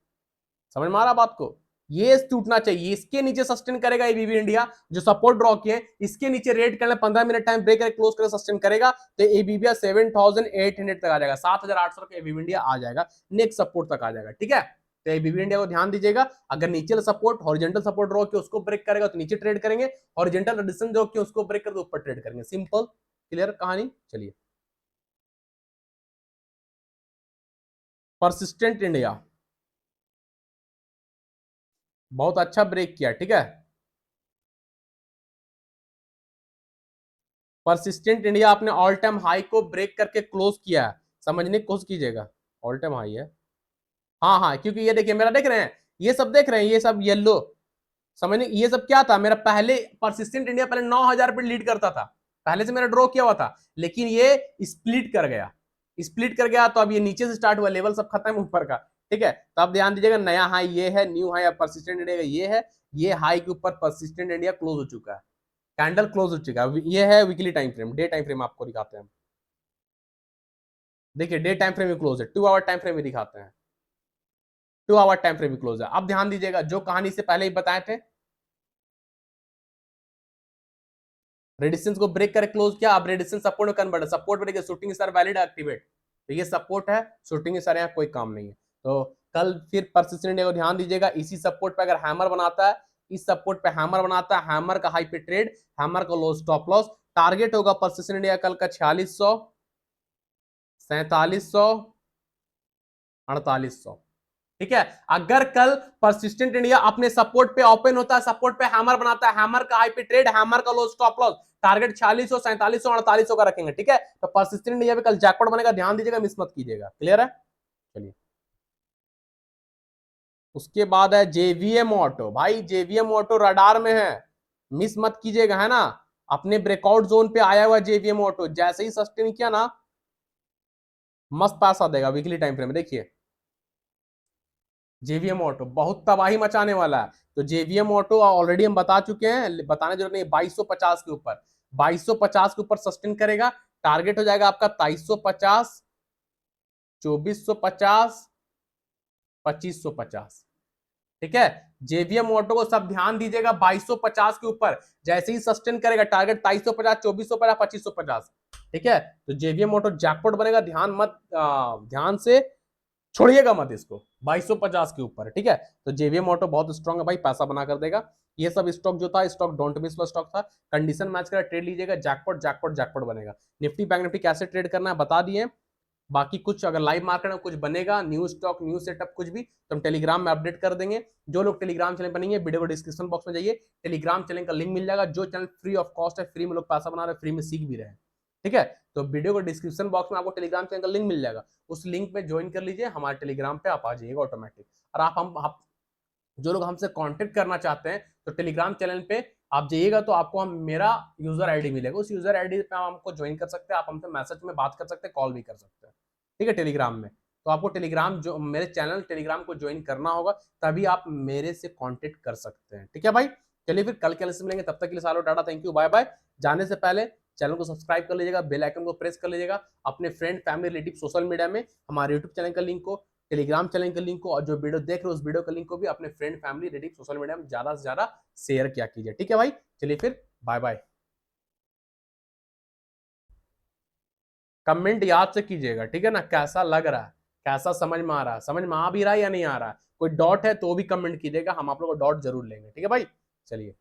समझ में आ रहा बात को? ये टूटना चाहिए, इसके नीचे सस्टेन करेगा एबीबी इंडिया, जो सपोर्ट ड्रॉ किए, इसके नीचे रेड करना 15 मिनट टाइम ब्रेक क्लोज कर सस्टेन करेगा, तो एबीबी 7800 तक आ जाएगा, 7800 का एबीबी इंडिया आ जाएगा, नेक्स्ट सपोर्ट तक आ जाएगा, ठीक है। तो एबीबी इंडिया को ध्यान दीजिएगा, अगर नीचे सपोर्ट हॉरिजॉन्टल सपोर्ट ड्रॉ किया उसको ब्रेक करेगा तो नीचे ट्रेड करेंगे, हॉरिजॉन्टल रेजिस्टेंस ड्रॉ किया उसको ब्रेक करके ऊपर ट्रेड करेंगे, सिंपल क्लियर कहानी। चलिए, परसिस्टेंट इंडिया बहुत अच्छा ब्रेक किया, ठीक है, परसिस्टेंट इंडिया आपने ऑल टाइम हाई को ब्रेक करके क्लोज किया है, समझने की कोशिश कीजिएगा, ऑल टाइम हाई है, हाँ हाँ, क्योंकि ये देखिए मेरा देख रहे हैं, ये सब देख रहे हैं, ये सब येलो, समझने ये सब क्या था, मेरा पहले परसिस्टेंट इंडिया पहले 9000 पे लीड करता था, पहले से मेरा ड्रॉ किया हुआ था, लेकिन ये स्प्लिट कर गया, स्प्लिट कर गया, तो अब ये नीचे से स्टार्ट हुआ, लेवल सब खत्म ऊपर का, ठीक है। तो अब ध्यान दीजिएगा, नया हाई ये है, न्यू हाई परसिस्टेंट इंडिया का ये है, ये हाई के ऊपर परसिस्टेंट इंडिया क्लोज हो चुका है, कैंडल क्लोज हो चुका है, ये है weekly time frame, day time frame आपको दिखाते हैं, देखिए डे टाइम फ्रेम में क्लोज है, 2 आवर टाइम फ्रेम में दिखाते हैं, 2 आवर टाइम फ्रेम में क्लोज है। अब ध्यान दीजिएगा, जो कहानी से पहले ही बताए थे, रेडिस्टेंस को ब्रेक कर क्लोज किया, अब रेडिस्टेंस सपोर्ट में कन्वर्ट, सपोर्ट में देखिए शूटिंग स्टार वैलिड एक्टिवेट, तो ये सपोर्ट है, शूटिंग स्टार यहाँ कोई काम नहीं है, तो कल फिर परसिस्टेंट इंडिया को ध्यान दीजिएगा, इसी सपोर्ट पे अगर हैमर बनाता है, इस सपोर्ट पे हैमर बनाता है, हैमर का हाई पे ट्रेड, हैमर का लो स्टॉप लॉस, टारगेट होगा परसिस्टेंट इंडिया कल का 4600, 4700, 4800। ठीक है, अगर कल परसिस्टेंट इंडिया अपने सपोर्ट पे ओपन होता है, सपोर्ट पे हैमर बनाता है, हैमर का हाई पे ट्रेड, हैमर का लो स्टॉप लॉस, टारगेट 4600, 4700, 4800 का रखेंगे। ठीक है, तो परसिस्टेंट इंडिया पे कल जैकपॉट बनेगा, ध्यान दीजिएगा, मिस मत कीजिएगा। क्लियर है? चलिए, उसके बाद है जेवीएम ऑटो। भाई जेवीएम ऑटो रडार में है, मिस मत कीजिएगा, है ना। अपने ब्रेकआउट जोन पे आया हुआ जेवीएम ऑटो, जैसे ही सस्टेन किया ना, मस्त पैसा देगा वीकली टाइम फ्रेम में। देखिए जेवीएम ऑटो बहुत तबाही मचाने वाला है। तो जेवीएम ऑटो ऑलरेडी हम बता चुके हैं, बताने जरूरत नहीं, 2250 के ऊपर, 2250 के ऊपर सस्टेन करेगा। टारगेट हो जाएगा आपका 2350, 2450, 2550। ठीक है, जेवीएम ऑटो को सब ध्यान दीजिएगा, 2250 के ऊपर जैसे ही सस्टेन करेगा, टारगेट 2350, 2450, 2550। ठीक है, तो जेवीएम ऑटो जैकपॉट बनेगा, ध्यान से छोड़िएगा मत इसको, 2250 के ऊपर। ठीक है, तो जेवीएम ऑटो बहुत स्ट्रांग है भाई, पैसा बना कर देगा। ये सब स्टॉक जो था, स्टॉक डोंट मिस वाला स्टॉक था, कंडीशन मैच कर ट्रेड लीजिएगा, जैकपॉट जैकपॉट जैकपॉट बनेगा। निफ्टी बैंक निफ्टी कैसे ट्रेड करना है बता दिए। बाकी कुछ अगर लाइव मार्केट में कुछ बनेगा, न्यू स्टॉक, न्यू सेटअप, कुछ भी, तो हम टेलीग्राम में अपडेट कर देंगे। जो लोग टेलीग्राम चैनल पर नहीं है, वीडियो को डिस्क्रिप्शन बॉक्स में जाइए, टेलीग्राम चैनल का लिंक मिल जाएगा। जो चैनल फ्री ऑफ कॉस्ट है, फ्री में लोग पैसा बना रहे हैं, फ्री में सीख भी रहे हैं। ठीक है, तो वीडियो को डिस्क्रिप्शन बॉक्स में आपको टेलीग्राम चैनल का लिंक मिल जाएगा, उस लिंक में ज्वाइन कर लीजिए, हमारे टेलीग्राम पे आप आ जाइएगा ऑटोमेटिक। और आप जो लोग हमसे कांटेक्ट करना चाहते हैं, तो टेलीग्राम चैनल पे आप जाइएगा, तो आपको हम मेरा यूजर आईडी मिलेगा, उस यूजर आईडी पे आप हमको ज्वाइन कर सकते हैं, आप हमसे मैसेज में बात कर सकते हैं, कॉल भी कर सकते हैं। ठीक है, टेलीग्राम में। तो आपको टेलीग्राम, जो मेरे चैनल टेलीग्राम को ज्वाइन करना होगा, तभी आप मेरे से कांटेक्ट कर सकते हैं। ठीक है भाई, चलिए फिर कल के से मिलेंगे, तब तक के लिए सालों tata, thank you, bye bye. जाने से पहले चैनल को सब्सक्राइब कर लीजिएगा, बेल आइकन को प्रेस कर लीजिएगा, अपने friend family relative social media में हमारे यूट्यूब चैनल का लिंक को, टेलीग्राम चैनल के लिंक को, और जो वीडियो देख रहे हो उस वीडियो का लिंक को भी अपने friend family relative social media में ज्यादा से ज्यादा शेयर किया कीजिए। ठीक है भाई, चलिए फिर बाय बाय। कमेंट याद से कीजिएगा, ठीक है ना, कैसा लग रहा है, कैसा समझ में आ रहा है, समझ में आ भी रहा है या नहीं आ रहा है, कोई डॉट है तो भी कमेंट कीजिएगा, हम आप लोग को डॉट जरूर लेंगे। ठीक है भाई, चलिए।